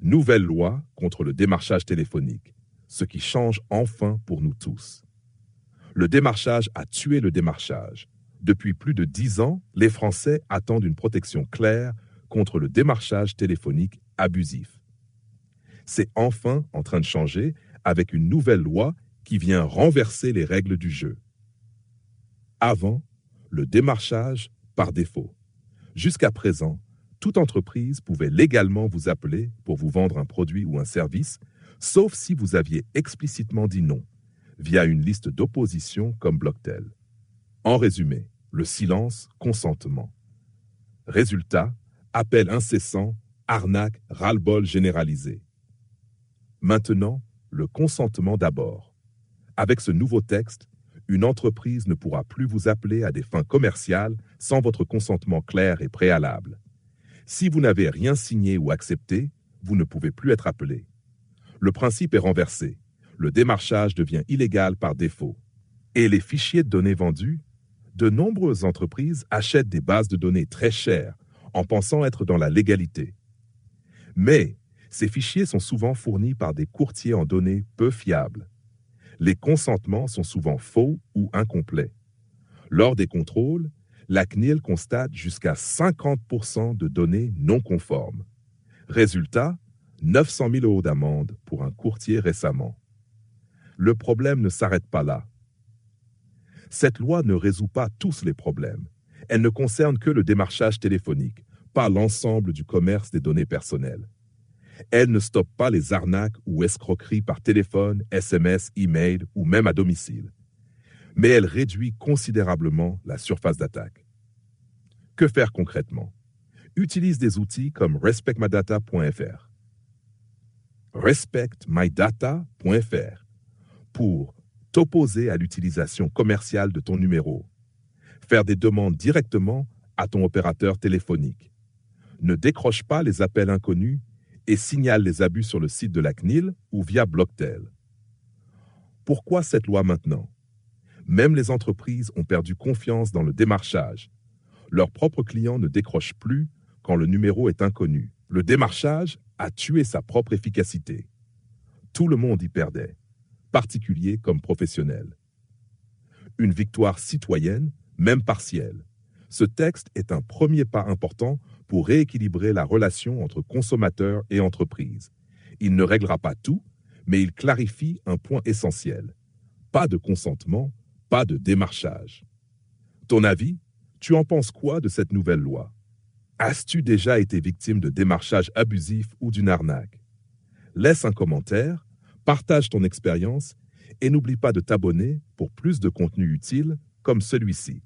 Nouvelle loi contre le démarchage téléphonique, ce qui change enfin pour nous tous. Le démarchage a tué le démarchage. Depuis plus de 10 ans, les Français attendent une protection claire contre le démarchage téléphonique abusif. C'est enfin en train de changer avec une nouvelle loi qui vient renverser les règles du jeu. Avant, le démarchage par défaut. Jusqu'à présent, toute entreprise pouvait légalement vous appeler pour vous vendre un produit ou un service, sauf si vous aviez explicitement dit non, via une liste d'opposition comme Blocktel. En résumé, le silence, consentement. Résultat, appel incessant, arnaque, ras-le-bol généralisé. Maintenant, le consentement d'abord. Avec ce nouveau texte, une entreprise ne pourra plus vous appeler à des fins commerciales sans votre consentement clair et préalable. Si vous n'avez rien signé ou accepté, vous ne pouvez plus être appelé. Le principe est renversé. Le démarchage devient illégal par défaut. Et les fichiers de données vendus? De nombreuses entreprises achètent des bases de données très chères en pensant être dans la légalité. Mais ces fichiers sont souvent fournis par des courtiers en données peu fiables. Les consentements sont souvent faux ou incomplets. Lors des contrôles, la CNIL constate jusqu'à 50% de données non conformes. Résultat, 900 000 € d'amende pour un courtier récemment. Le problème ne s'arrête pas là. Cette loi ne résout pas tous les problèmes. Elle ne concerne que le démarchage téléphonique, pas l'ensemble du commerce des données personnelles. Elle ne stoppe pas les arnaques ou escroqueries par téléphone, SMS, email ou même à domicile. Mais elle réduit considérablement la surface d'attaque. Que faire concrètement? Utilise des outils comme respectmydata.fr. Respectmydata.fr pour t'opposer à l'utilisation commerciale de ton numéro. Faire des demandes directement à ton opérateur téléphonique. Ne décroche pas les appels inconnus et signale les abus sur le site de la CNIL ou via Blocktel. Pourquoi cette loi maintenant? Même les entreprises ont perdu confiance dans le démarchage. Leurs propres clients ne décrochent plus quand le numéro est inconnu. Le démarchage a tué sa propre efficacité. Tout le monde y perdait, particuliers comme professionnels. Une victoire citoyenne, même partielle. Ce texte est un premier pas important pour rééquilibrer la relation entre consommateurs et entreprises. Il ne réglera pas tout, mais il clarifie un point essentiel. Pas de consentement, pas de démarchage. Ton avis? Tu en penses quoi de cette nouvelle loi? As-tu déjà été victime de démarchage abusif ou d'une arnaque? Laisse un commentaire, partage ton expérience et n'oublie pas de t'abonner pour plus de contenu utile comme celui-ci.